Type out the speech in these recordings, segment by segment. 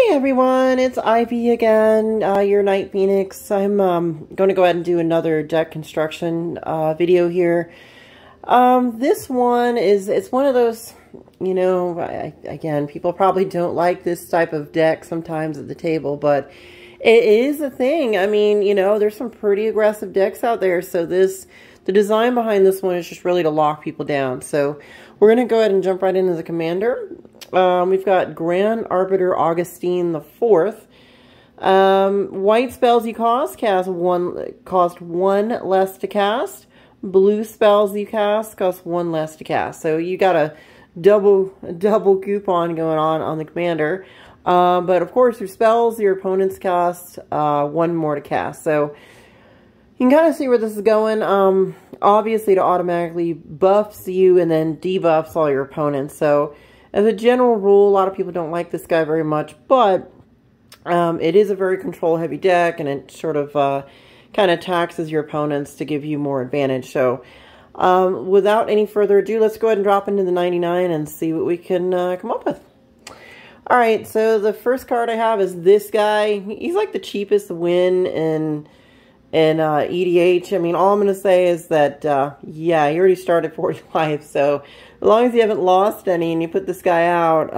Hey everyone, it's Ivy again, your Night Phoenix. I'm going to go ahead and do another deck construction video here. This one it's one of those, you know, again, people probably don't like this type of deck sometimes at the table, but it is a thing. I mean, you know, there's some pretty aggressive decks out there, so the design behind this one is just really to lock people down. So we're going to go ahead and jump right into the commander. We've got Grand Arbiter Augustin the 4th. White spells you cost one less to cast. Blue spells you cast cost one less to cast. So you got a double coupon going on the commander. But of course, your spells, your opponents cost one more to cast. So you can kind of see where this is going. Obviously, it automatically buffs you and then debuffs all your opponents. So as a general rule, a lot of people don't like this guy very much, but it is a very control-heavy deck, and it sort of kind of taxes your opponents to give you more advantage. So without any further ado, let's go ahead and drop into the 99 and see what we can come up with. All right, so the first card I have is this guy. He's like the cheapest win in EDH. I mean, all I'm going to say is that, yeah, he already started 40 life, so as long as you haven't lost any and you put this guy out,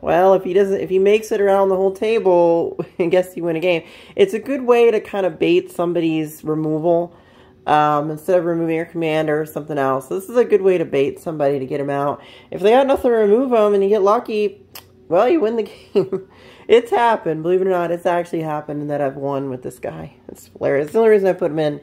well, if he makes it around the whole table, I guess you win a game. It's a good way to kind of bait somebody's removal, instead of removing your commander or something else. This is a good way to bait somebody to get him out. If they got nothing to remove him and you get lucky, well, you win the game. It's happened, believe it or not. It's actually happened that I've won with this guy. It's hilarious. It's the only reason I put him in.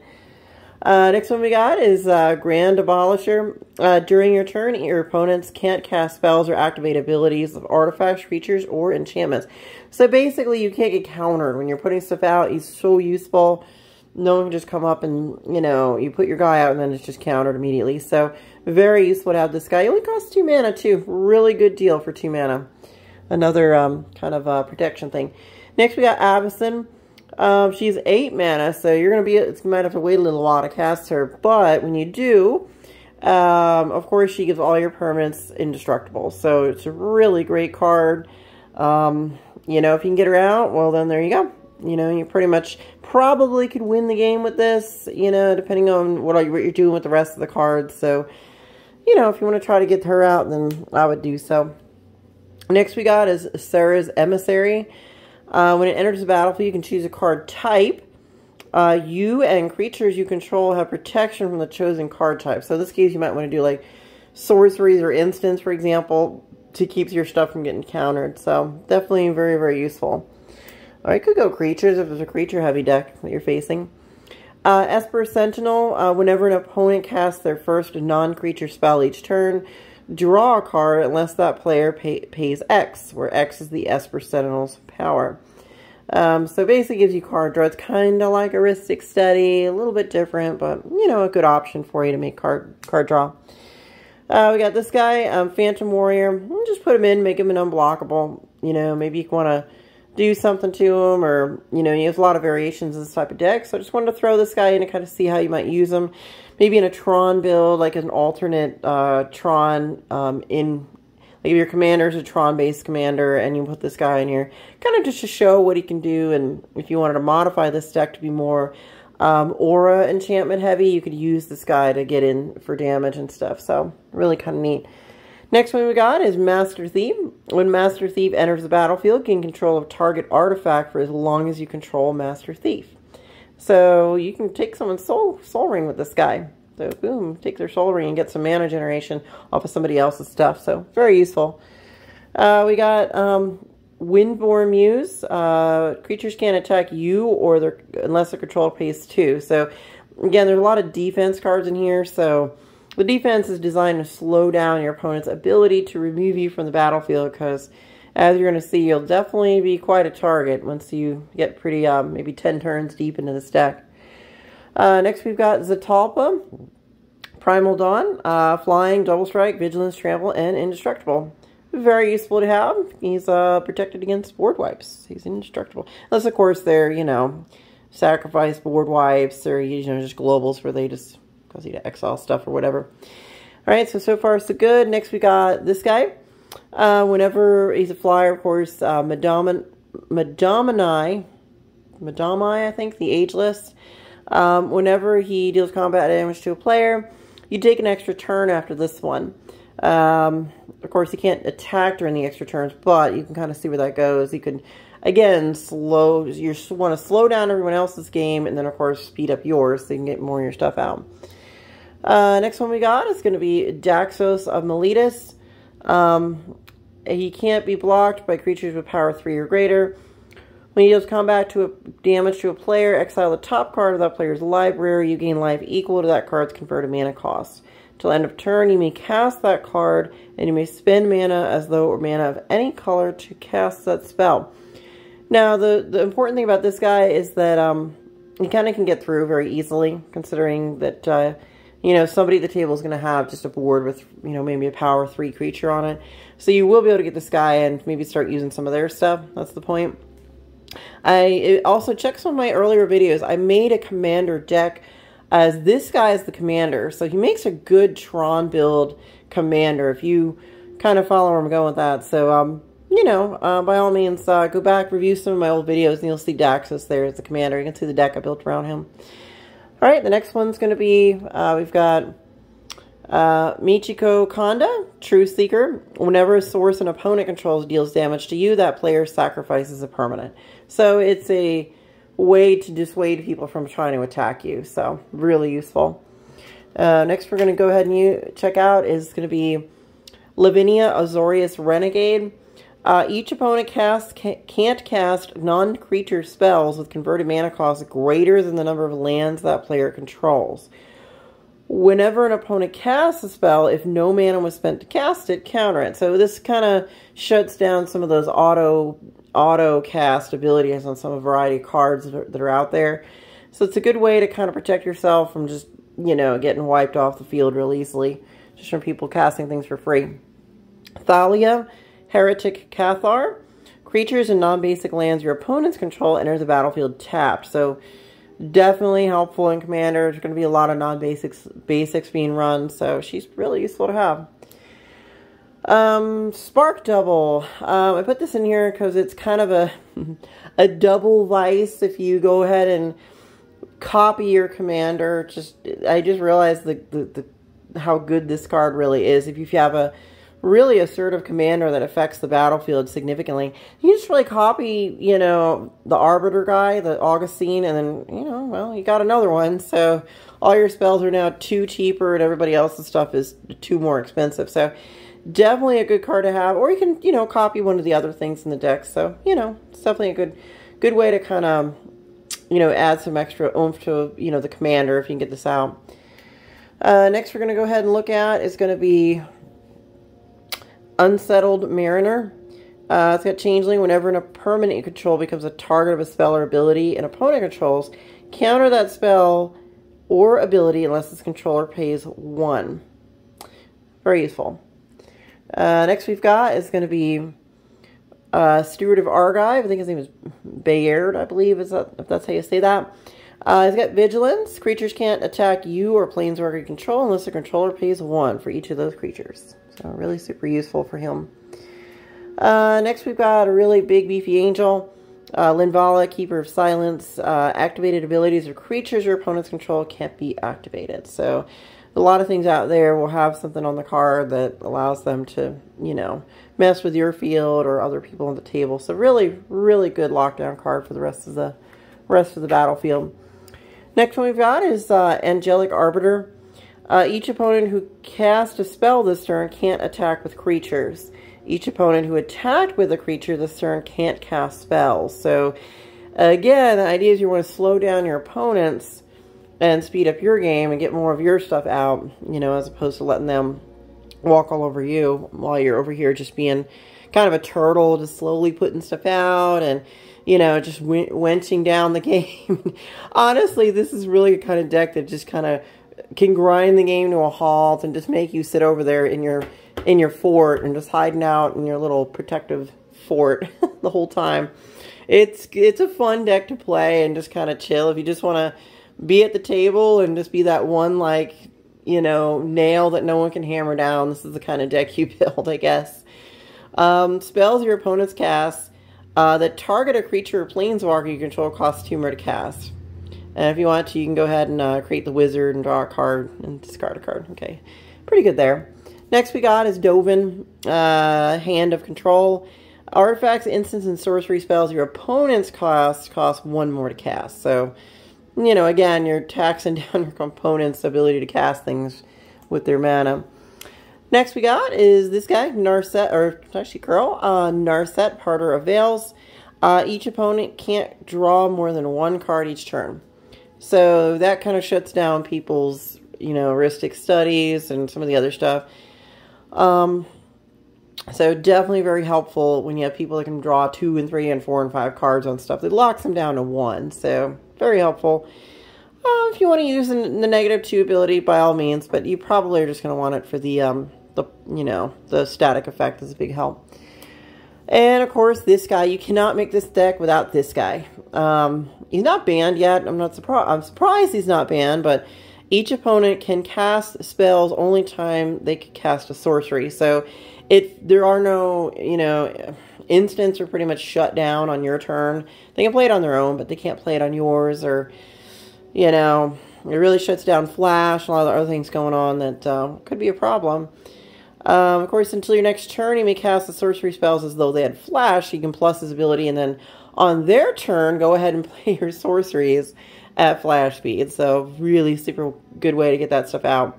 Next one we got is Grand Abolisher. During your turn, your opponents can't cast spells or activate abilities of artifacts, creatures, or enchantments. So basically, you can't get countered. When you're putting stuff out, he's so useful. No one can just come up and, you know, you put your guy out and then it's just countered immediately. So very useful to have this guy. He only costs 2 mana, too. Really good deal for 2 mana. Another kind of protection thing. Next, we got Augustin. She's 8 mana, so you might have to wait a little while to cast her. But when you do, of course, she gives all your permanents indestructible. So it's a really great card. You know, if you can get her out, well, then there you go. You know, you pretty much probably could win the game with this, you know, depending on what you're doing with the rest of the cards. So, you know, if you want to try to get her out, then I would do so. Next we got is Sarah's Emissary. When it enters the battlefield, you can choose a card type. You and creatures you control have protection from the chosen card type. So in this case, you might want to do like sorceries or instants, for example, to keep your stuff from getting countered. So definitely very, very useful. Or you could go creatures if there's a creature-heavy deck that you're facing. Esper Sentinel. Whenever an opponent casts their first non-creature spell each turn, draw a card unless that player pays X, where X is the Esper Sentinel's power. So basically gives you card draw. It's kind of like a Rustic Study, a little bit different, but, you know, a good option for you to make card draw. We got this guy, Phantom Warrior. Just put him in, make him an unblockable. You know, maybe you want to do something to him, or, you know, you have a lot of variations of this type of deck. So I just wanted to throw this guy in to kind of see how you might use him. Maybe in a Tron build, like an alternate Tron like if your commander is a Tron-based commander and you put this guy in here, kind of just to show what he can do. And if you wanted to modify this deck to be more aura enchantment heavy, you could use this guy to get in for damage and stuff. So really kind of neat. Next one we got is Master Thief. When Master Thief enters the battlefield, gain control of target artifact for as long as you control Master Thief. So you can take someone's soul ring with this guy. So boom, take their soul ring and get some mana generation off of somebody else's stuff. So very useful. We got Windborne Muse. Creatures can't attack you or unless their control pays 2. So again, there's a lot of defense cards in here. So the defense is designed to slow down your opponent's ability to remove you from the battlefield, because as you're going to see, you'll definitely be quite a target once you get pretty, maybe 10 turns deep into this deck. Next we've got Zatalpa, Primal Dawn, Flying, Double Strike, Vigilance, Trample, and Indestructible. Very useful to have. He's protected against board wipes. He's indestructible. Unless, of course, they're, you know, sacrifice board wipes or, you know, just globals where they just cause you to exile stuff or whatever. All right, so far so good. Next we got this guy. Whenever he's a flyer, of course, Madamai, I think, the Ageless. Whenever he deals combat damage to a player, you take an extra turn after this one. Of course, he can't attack during the extra turns, but you can kind of see where that goes. He could, again, you want to slow down everyone else's game, and then, of course, speed up yours so you can get more of your stuff out. Next one we got is going to be Daxos of Melitus. He can't be blocked by creatures with power 3 or greater. When he deals combat damage to a player, exile the top card of that player's library. You gain life equal to that card's converted mana cost. Till end of turn, you may cast that card, and you may spend mana as though it were mana of any color to cast that spell. Now, the important thing about this guy is that he kind of can get through very easily, considering that, you know, somebody at the table is going to have just a board with, you know, maybe a power 3 creature on it. So you will be able to get this guy and maybe start using some of their stuff. That's the point. I also checked some of my earlier videos. I made a commander deck as this guy is the commander. So he makes a good Tron build commander, if you kind of follow where I'm going with that. So, you know, by all means, go back, review some of my old videos, and you'll see Daxos there as the commander. You can see the deck I built around him. All right, the next one's going to be, we've got Michiko Kanda, True Seeker. Whenever a source an opponent controls deals damage to you, that player sacrifices a permanent. So it's a way to dissuade people from trying to attack you. So really useful. Next we're going to go ahead and check out is going to be Lavinia, Azarius Renegade. Each opponent can't cast non-creature spells with converted mana cost greater than the number of lands that player controls. Whenever an opponent casts a spell, if no mana was spent to cast it, counter it. So this kind of shuts down some of those auto cast abilities on some variety of cards that are out there. So it's a good way to kind of protect yourself from just, you know, getting wiped off the field real easily, just from people casting things for free. Thalia, Heretic Cathar. Creatures and non-basic lands your opponents control enter the battlefield tapped. So definitely helpful in Commander. There's going to be a lot of basics being run, so she's really useful to have. Spark Double. I put this in here because it's kind of a double vice if you go ahead and copy your commander. I just realized how good this card really is. If you have a really assertive commander that affects the battlefield significantly, you just really copy, you know, the Arbiter guy, the Augustin, and then, you know, well, you got another one. So all your spells are now 2 cheaper and everybody else's stuff is 2 more expensive. So definitely a good card to have. Or you can, you know, copy one of the other things in the deck. So, you know, it's definitely a good way to kind of, you know, add some extra oomph to, you know, the commander if you can get this out. Next we're going to go ahead and look at is going to be Unsettled Mariner. It's got Changeling. Whenever a permanent you control becomes a target of a spell or ability an opponent controls, counter that spell or ability unless its controller pays 1. Very useful. Next we've got is going to be Steward of Argy. I think his name is Bayard, I believe, if that's how you say that. He's got Vigilance. Creatures can't attack you or Planeswalker you control unless the controller pays 1 for each of those creatures. So really super useful for him. Next we've got a really big beefy angel. Linvala, Keeper of Silence. Activated abilities or creatures your opponents control can't be activated. So a lot of things out there will have something on the card that allows them to, you know, mess with your field or other people on the table. So really, really good lockdown card for the rest of the battlefield. Next one we've got is Angelic Arbiter. Each opponent who cast a spell this turn can't attack with creatures. Each opponent who attacked with a creature this turn can't cast spells. So, again, the idea is you want to slow down your opponents and speed up your game and get more of your stuff out, you know, as opposed to letting them walk all over you while you're over here just being kind of a turtle, just slowly putting stuff out and, you know, just wenching down the game. Honestly, this is really a kind of deck that just kind of can grind the game to a halt and just make you sit over there in your fort and just hiding out in your little protective fort the whole time. It's a fun deck to play and just kind of chill. If you just want to be at the table and just be that one, like, you know, nail that no one can hammer down, this is the kind of deck you build, I guess. Spells your opponent's cast that target a creature or planeswalker you control costs 2 more to cast. And if you want to, you can go ahead and create the wizard and draw a card and discard a card. Okay, pretty good there. Next we got is Jobin, Hand of Control. Artifacts, instants, and sorcery spells your opponent's cost 1 more to cast. So, you know, again, you're taxing down your opponent's ability to cast things with their mana. Next we got is this guy, Narset, or actually Curl, Narset, Parter of Veils. Each opponent can't draw more than 1 card each turn. So that kind of shuts down people's, you know, Rustic Studies and some of the other stuff. So definitely very helpful when you have people that can draw 2 and 3 and 4 and 5 cards on stuff. That locks them down to 1. So very helpful. If you want to use the -2 ability, by all means, but you probably are just going to want it for the you know, the static effect is a big help. And of course, this guy, you cannot make this deck without this guy. He's not banned yet. I'm surprised he's not banned, but each opponent can cast spells only time they can cast a sorcery. So there are no, you know, instants are pretty much shut down on your turn. They can play it on their own, but they can't play it on yours, or, you know, it really shuts down Flash, a lot of the other things going on that could be a problem. Of course, until your next turn, you may cast the sorcery spells as though they had Flash. You can plus his ability, and then on their turn, go ahead and play your sorceries at Flash speed. So really super good way to get that stuff out.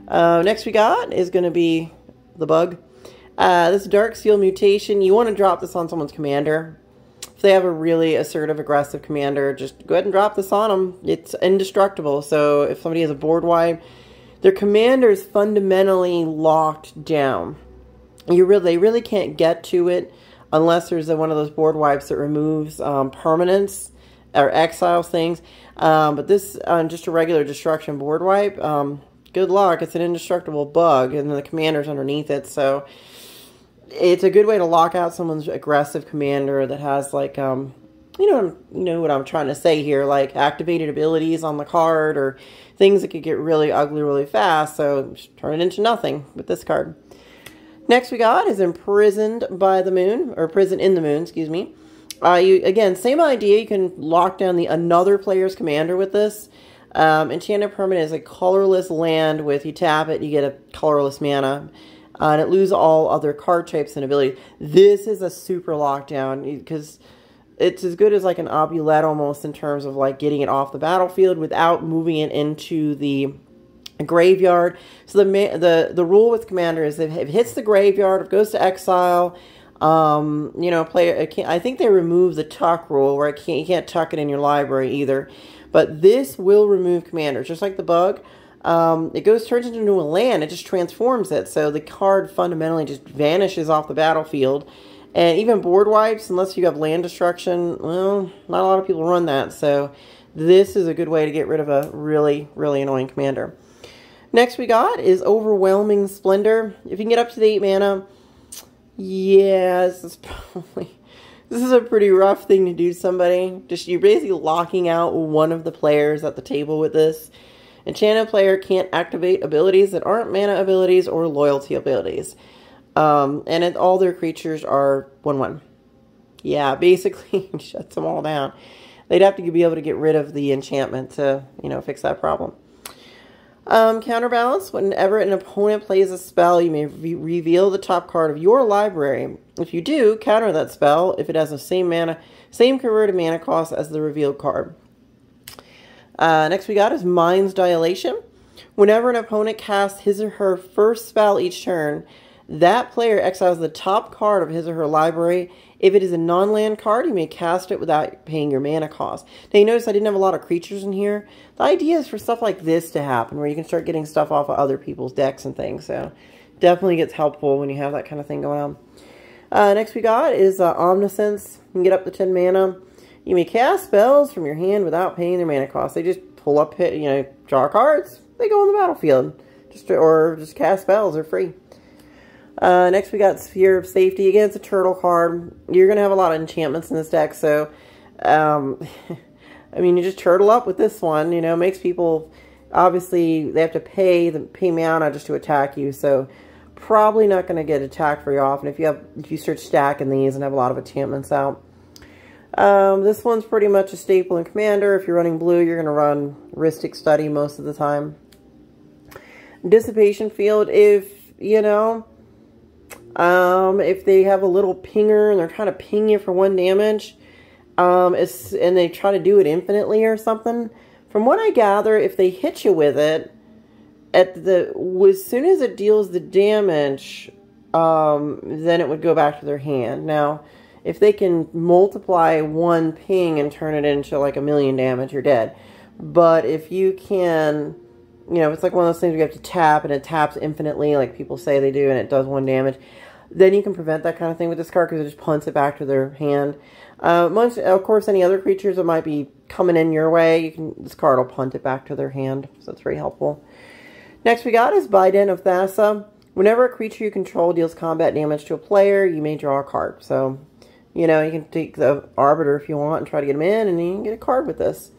Next we got is going to be the bug. This Dark Seal mutation, you want to drop this on someone's commander. If they have a really assertive, aggressive commander, just go ahead and drop this on them. It's indestructible. So if somebody has a board wipe, their commander is fundamentally locked down. They really can't get to it unless there's one of those board wipes that removes permanents or exiles things. But this, just a regular destruction board wipe, good luck. It's an indestructible bug, and the commander's underneath it. So it's a good way to lock out someone's aggressive commander that has, like, you know what I'm trying to say here, like activated abilities on the card or things that could get really ugly really fast. So just turn it into nothing with this card. Next we got is Imprisoned by the Moon, or Prison in the Moon, excuse me. Again, same idea. You can lock down another player's commander with this. Enchanted permanent is a colorless land with, you tap it, you get a colorless mana. And it loses all other card types and abilities. This is a super lockdown because it's as good as like an Obulette almost in terms of like getting it off the battlefield without moving it into the graveyard. So the rule with commander is if it hits the graveyard, if it goes to exile, you know, player, I think they remove the tuck rule where you can't tuck it in your library either. But this will remove commanders, just like the bug. It turns into a land. It just transforms it. So the card fundamentally just vanishes off the battlefield. And even board wipes, unless you have land destruction, well, not a lot of people run that. So this is a good way to get rid of a really, really annoying commander. Next we got is Overwhelming Splendor. If you can get up to the 8 mana, yeah, this is a pretty rough thing to do to somebody. You're basically locking out one of the players at the table with this. Enchanted player can't activate abilities that aren't mana abilities or loyalty abilities. And all their creatures are 1/1. Yeah, basically shuts them all down. They'd have to be able to get rid of the enchantment to, you know, fix that problem. Counterbalance, whenever an opponent plays a spell, you may reveal the top card of your library. If you do, counter that spell if it has the same converted mana cost as the revealed card. Next we got is Mind's Dilation. Whenever an opponent casts his or her first spell each turn, that player exiles the top card of his or her library. If it is a non-land card, you may cast it without paying your mana cost. Now you notice I didn't have a lot of creatures in here. The idea is for stuff like this to happen, where you can start getting stuff off of other people's decks and things. So definitely gets helpful when you have that kind of thing going on. Next we got is Omniscience. You can get up to 10 mana. You may cast spells from your hand without paying their mana cost. They just pull up, draw cards. They go on the battlefield. Or just cast spells. They're free. Next we got Sphere of Safety. Again, it's a turtle card. You're going to have a lot of enchantments in this deck. So, I mean, you just turtle up with this one. You know, makes people, obviously, they have to pay mana just to attack you. So, probably not going to get attacked very often if you start stacking these and have a lot of enchantments out. This one's pretty much a staple in Commander. If you're running blue, you're going to run Rustic Study most of the time. Dissipation Field, if, you know, if they have a little pinger and they're trying to ping you for 1 damage, and they try to do it infinitely or something, from what I gather, if they hit you with it, as soon as it deals the damage, then it would go back to their hand. Now, if they can multiply 1 ping and turn it into like 1,000,000 damage, you're dead. But if you can, you know, it's like one of those things where you have to tap and it taps infinitely, like people say they do, and it does 1 damage, then you can prevent that kind of thing with this card because it just punts it back to their hand. Of course, any other creatures that might be coming in your way, this card will punt it back to their hand, so it's very helpful. Next we got is Biden of Thessa. Whenever a creature you control deals combat damage to a player, you may draw a card. So, you know, you can take the Arbiter if you want and try to get him in, and you can get a card with this.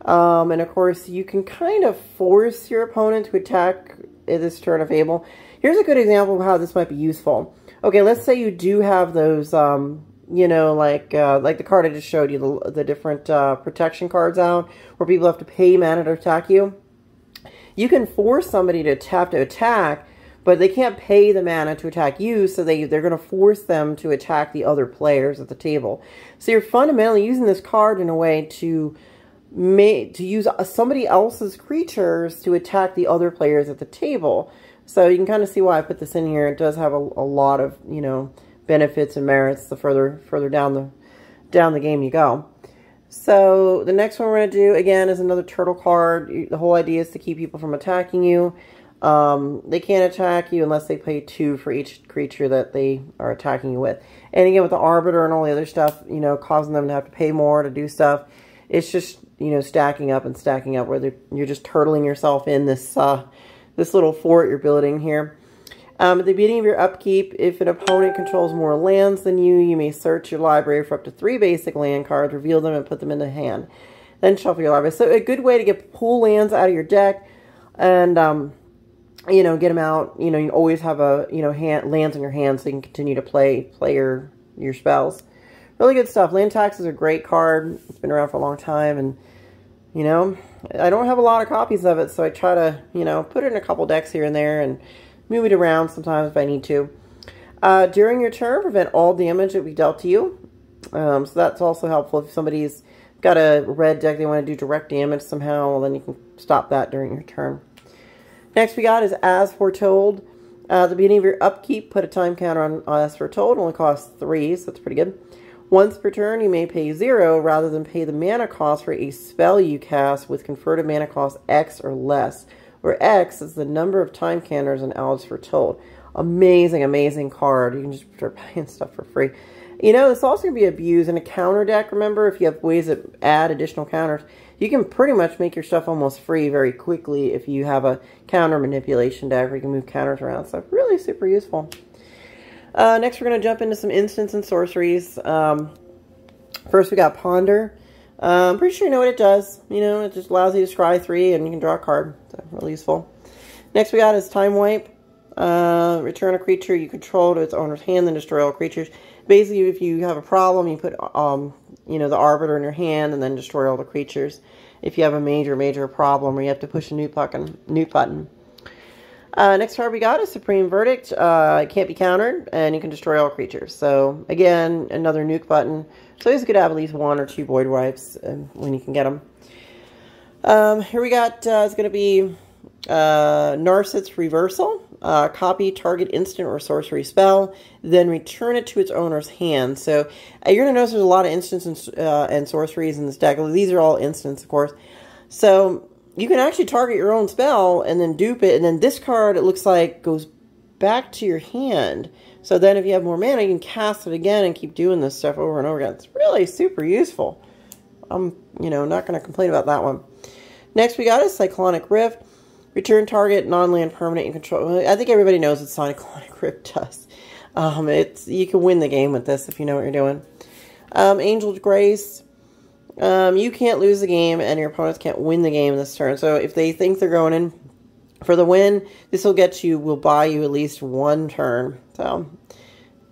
And of course, you can kind of force your opponent to attack this turn if able. Here's a good example of how this might be useful. Okay, let's say you do have those, you know, like the card I just showed you, the different protection cards out, where people have to pay mana to attack you. You can force somebody to tap to attack, but they can't pay the mana to attack you, so they're going to force them to attack the other players at the table. So you're fundamentally using this card in a way to use somebody else's creatures to attack the other players at the table. So you can kind of see why I put this in here. It does have a lot of, you know, benefits and merits the further down the game you go. So the next one we're going to do, again, is another turtle card. The whole idea is to keep people from attacking you. They can't attack you unless they pay 2 for each creature that they are attacking you with. And again, with the Arbiter and all the other stuff, you know, causing them to have to pay more to do stuff, it's just, you know, stacking up and stacking up, where you're just turtling yourself in this little fort you're building here. At the beginning of your upkeep, if an opponent controls more lands than you, you may search your library for up to 3 basic land cards, reveal them, and put them in the hand. Then shuffle your library. So a good way to pull lands out of your deck and, you know, get them out. You know, you always have lands in your hand so you can continue to play your spells. Really good stuff. Land Tax is a great card. It's been around for a long time, and, you know, I don't have a lot of copies of it, so I try to, you know, put it in a couple decks here and there and move it around sometimes if I need to. During your turn, prevent all damage that we dealt to you. So that's also helpful. If somebody's got a red deck, they want to do direct damage somehow, well, then you can stop that during your turn. Next we got is As Foretold. At the beginning of your upkeep, put a time counter on As Foretold. It only costs 3, so that's pretty good. Once per turn, you may pay 0 rather than pay the mana cost for a spell you cast with converted mana cost X or less, where X is the number of time counters in As Foretold. Amazing, amazing card. You can just start playing stuff for free. You know, this also can be abused in a counter deck. Remember, if you have ways to add additional counters, you can pretty much make your stuff almost free very quickly if you have a counter manipulation deck where you can move counters around. So really super useful. Next, we're going to jump into some instants and sorceries. First, we got Ponder. I'm pretty sure you know what it does. You know, it just allows you to scry 3 and you can draw a card. So really useful. Next, we got is Time Wipe. Return a creature you control to its owner's hand, then destroy all creatures. Basically, if you have a problem, you put, you know, the Arbiter in your hand and then destroy all the creatures. If you have a major problem where you have to push a nuke button. Next card we got is Supreme Verdict. It can't be countered, and you can destroy all creatures. So, again, another nuke button. So it's good to have at least 1 or 2 Void Wipes when you can get them. Here we got, it's going to be Narset's Reversal. Copy target instant or sorcery spell, then return it to its owner's hand. So you're going to notice there's a lot of instants and sorceries in this deck. These are all instants, of course. So you can actually target your own spell and then dupe it, and then this card, it looks like, goes back to your hand. So then if you have more mana, you can cast it again and keep doing this stuff over and over again. It's really super useful. I'm, you know, not going to complain about that one. Next we got is Cyclonic Rift. Return target non-land permanent you control. I think everybody knows what Cyclonic Rift does. You can win the game with this if you know what you're doing. Angel's Grace. You can't lose the game and your opponents can't win the game this turn. So if they think they're going in For the win, this will buy you at least 1 turn. So,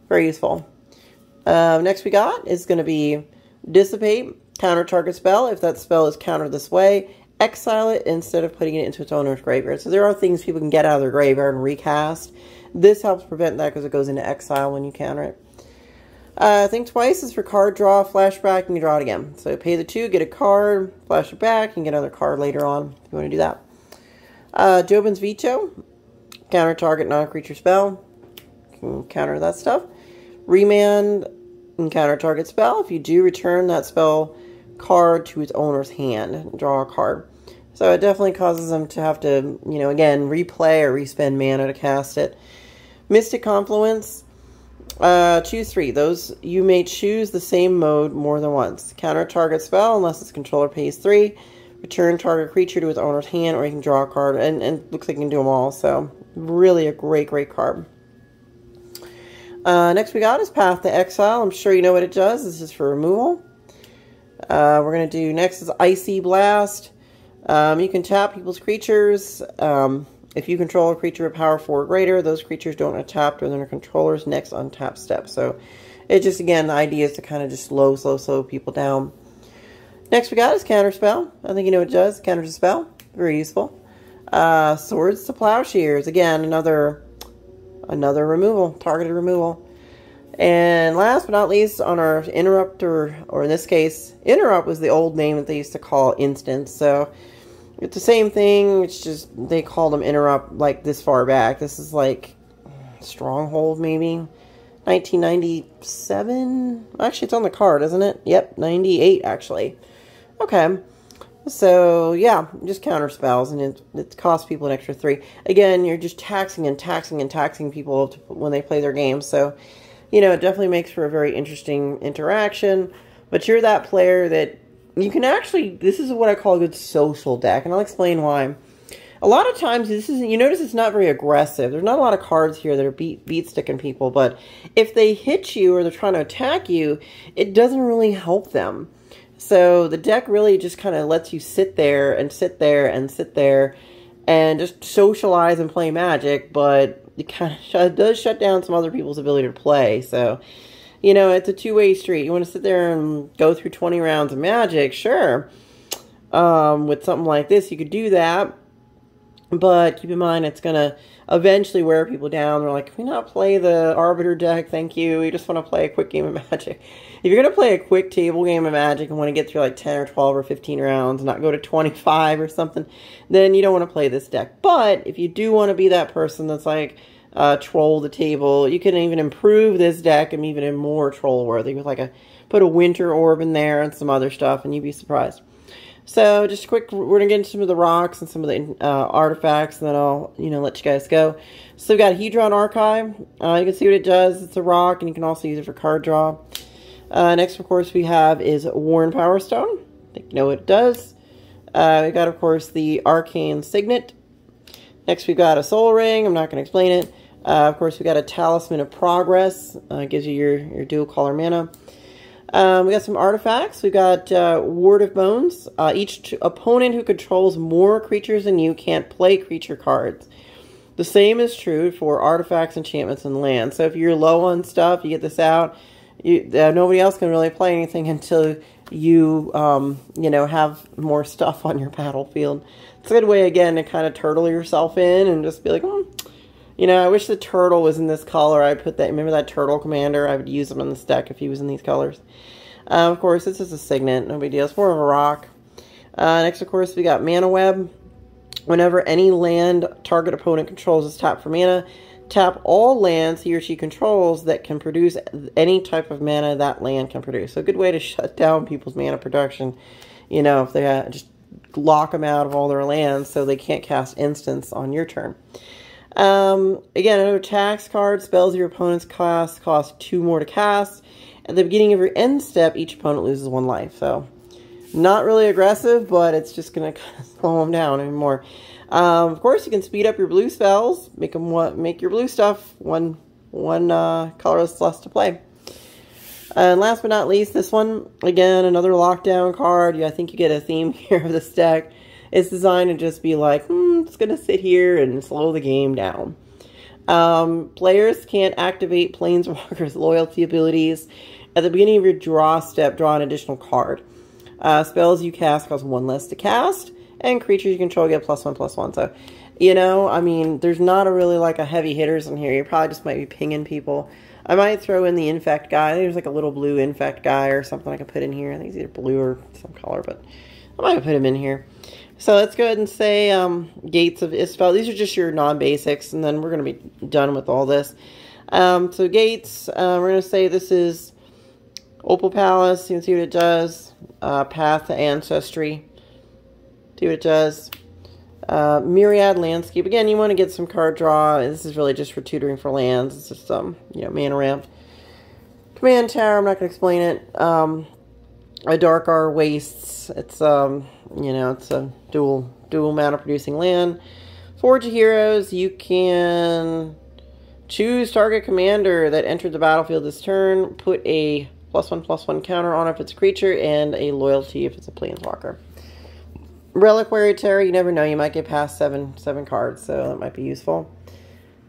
very useful. Next we got is going to be Dissipate. Counter target spell. If that spell is countered this way, exile it instead of putting it into its owner's graveyard. So there are things people can get out of their graveyard and recast. This helps prevent that because it goes into exile when you counter it. Think twice is for card draw, flashback, and you draw it again. So pay the 2, get a card, flash it back, and get another card later on if you want to do that. Jobin's Veto. Counter target non-creature spell. You can counter that stuff. Remand and counter target spell. If you do, return that spell card to its owner's hand and draw a card. So it definitely causes them to have to, you know, again, replay or respend mana to cast it. Mystic Confluence. Choose 3. Those you may choose the same mode more than once. Counter target spell unless its controller pays 3. Return target creature to its owner's hand, or you can draw a card, and looks like you can do them all. So really a great card. Next we got is Path to Exile. I'm sure you know what it does. This is for removal. We're going to do next is Icy Blast. You can tap people's creatures. If you control a creature with power 4 or greater, those creatures don't untap during their controller's next untap step. So it just, again, the idea is to kind of just slow people down. Next we got is Counterspell. I think you know what it does. Counters a spell. Very useful. Swords to Plowshares. Again, another removal, targeted removal. And last but not least, on our Interrupt, or in this case, Interrupt was the old name that they used to call Instance. So it's the same thing, it's just they called them Interrupt like this far back. This is like Stronghold maybe, 1997? Actually, it's on the card, isn't it? Yep, 98 actually. Okay. So, yeah, just counter spells, and it costs people an extra 3. Again, you're just taxing people when they play their games. So, you know, it definitely makes for a very interesting interaction. But you're that player that you can actually, this is what I call a good social deck, and I'll explain why. A lot of times, you notice it's not very aggressive. There's not a lot of cards here that are beat sticking people, but if they hit you or they're trying to attack you, it doesn't really help them. So the deck really just kind of lets you sit there and sit there and sit there and just socialize and play Magic, but it kind of does shut down some other people's ability to play. So, you know, it's a two-way street. You want to sit there and go through 20 rounds of Magic, sure. With something like this, you could do that. But keep in mind, it's going to eventually wear people down. They're like, can we not play the Arbiter deck? Thank you. We just want to play a quick game of Magic. If you're going to play a quick table game of Magic and want to get through like 10 or 12 or 15 rounds and not go to 25 or something, then you don't want to play this deck. But if you do want to be that person that's like, troll the table, you can even improve this deck and even more troll worthy with like put a Winter Orb in there and some other stuff, and you'd be surprised. So just quick, we're going to get into some of the rocks and some of the artifacts, and then I'll, let you guys go. So we've got Hedron Archive. You can see what it does. It's a rock, and you can also use it for card draw. Next, of course, we have is Worn Power Stone. I think you know what it does. We've got, of course, the Arcane Signet. Next, we've got a Soul Ring. I'm not going to explain it. Of course, we've got a Talisman of Progress. It gives you your dual color mana. We got some artifacts. We've got Ward of Bones. Each opponent who controls more creatures than you can't play creature cards. The same is true for artifacts, enchantments, and lands. So if you're low on stuff, you get this out. Nobody else can really play anything until you, have more stuff on your battlefield. It's a good way, again, to kind of turtle yourself in and just be like, I wish the turtle was in this color. I'd put that, remember that turtle commander? I would use him in this deck if he was in these colors. Of course, this is a signet. No big deal. It's more of a rock. Next, of course, we got Mana Web. Whenever any land target opponent controls is tapped for mana, tap all lands he or she controls that can produce any type of mana that land can produce. So a good way to shut down people's mana production, if they just lock them out of all their lands so they can't cast instants on your turn. Again, another tax card. Spells your opponent's cost 2 more to cast. At the beginning of your end step, each opponent loses 1 life. So, not really aggressive, but it's just going to kind of slow them down even more. Of course, you can speed up your blue spells. Make your blue stuff one colorless less to play. And last but not least, this one, again, another lockdown card. I think you get a theme here of this deck. It's designed to just be like, it's going to sit here and slow the game down. Players can't activate Planeswalker's loyalty abilities. At the beginning of your draw step, draw an additional card. Spells you cast cost 1 less to cast, and creatures you control get +1/+1. So, you know, I mean, there's not really like a heavy hitters in here. You probably just might be pinging people. I might throw in the infect guy. There's like a little blue infect guy or something I could put in here. I think it's either blue or some color, but I might put him in here. So let's go ahead and say Gates of Ispell. These are just your non-basics, and then we're going to be done with all this. So Gates, we're going to say this is Opal Palace. You can see what it does. Path to Ancestry. See what it does. Myriad Landscape. Again, you want to get some card draw. This is really just for tutoring for lands. It's just, you know, mana ramp. Command Tower, I'm not going to explain it. A Darkar Wastes. It's, you know, it's a dual mana producing land. Forge of Heroes, you can choose target commander that entered the battlefield this turn. Put a +1/+1 counter on if it's a creature, and a loyalty if it's a planeswalker. Reliquary Terror, you never know, you might get past seven cards, so that might be useful.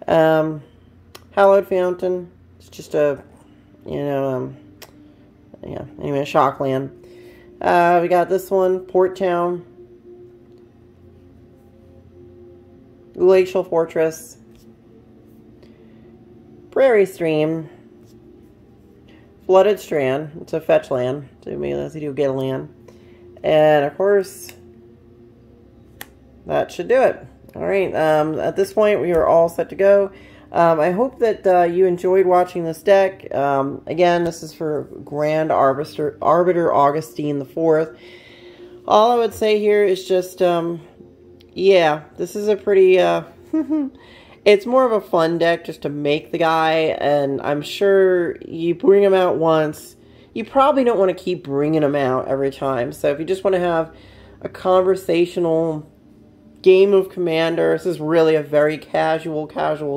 Hallowed Fountain, it's just a, you know, yeah, anyway, a shock land. We got this one, Port Town. Glacial Fortress. Prairie Stream. Flooded Strand, it's a fetch land, so maybe let's do get a land. And of course, that should do it. Alright, at this point we are all set to go. I hope that you enjoyed watching this deck. Again, this is for Grand Arbiter Augustin the 4th. All I would say here is just, yeah, this is a pretty, it's more of a fun deck just to make the guy, and I'm sure you bring him out once. You probably don't want to keep bringing him out every time. So if you just want to have a conversational game of Commander, this is really a very casual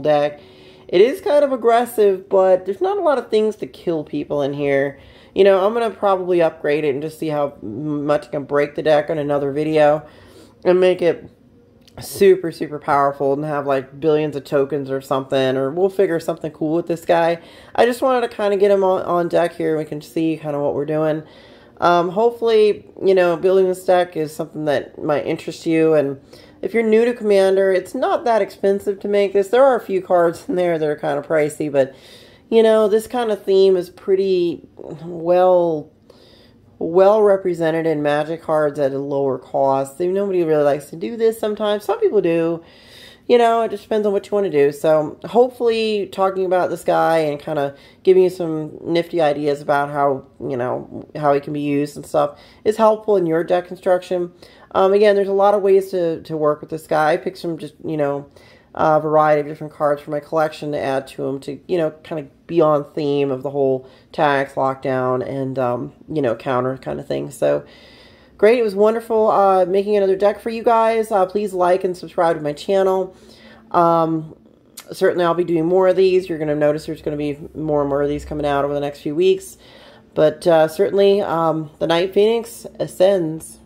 deck. It is kind of aggressive, but there's not a lot of things to kill people in here. You know, I'm going to probably upgrade it and just see how much I can break the deck on another video and make it super powerful and have like billions of tokens or something, or we'll figure something cool with this guy. I just wanted to kind of get him on deck here. We can see kind of what we're doing. Hopefully, you know, building this deck is something that might interest you, and if you're new to Commander, it's not that expensive to make this. There are a few cards in there that are kind of pricey, but, you know, this kind of theme is pretty well represented in Magic cards at a lower cost. Nobody really likes to do this sometimes. Some people do. You know, it just depends on what you want to do. So, hopefully, talking about this guy and kind of giving you some nifty ideas about how, you know, how he can be used and stuff is helpful in your deck construction. Again, there's a lot of ways to work with this guy. I picked some just, you know, a variety of different cards from my collection to add to him to, you know, kind of be on theme of the whole tax, lockdown, and, you know, counter kind of thing. So, great. It was wonderful making another deck for you guys. Please like and subscribe to my channel. Certainly, I'll be doing more of these. You're going to notice there's going to be more and more of these coming out over the next few weeks. But certainly, the Night Phoenix ascends.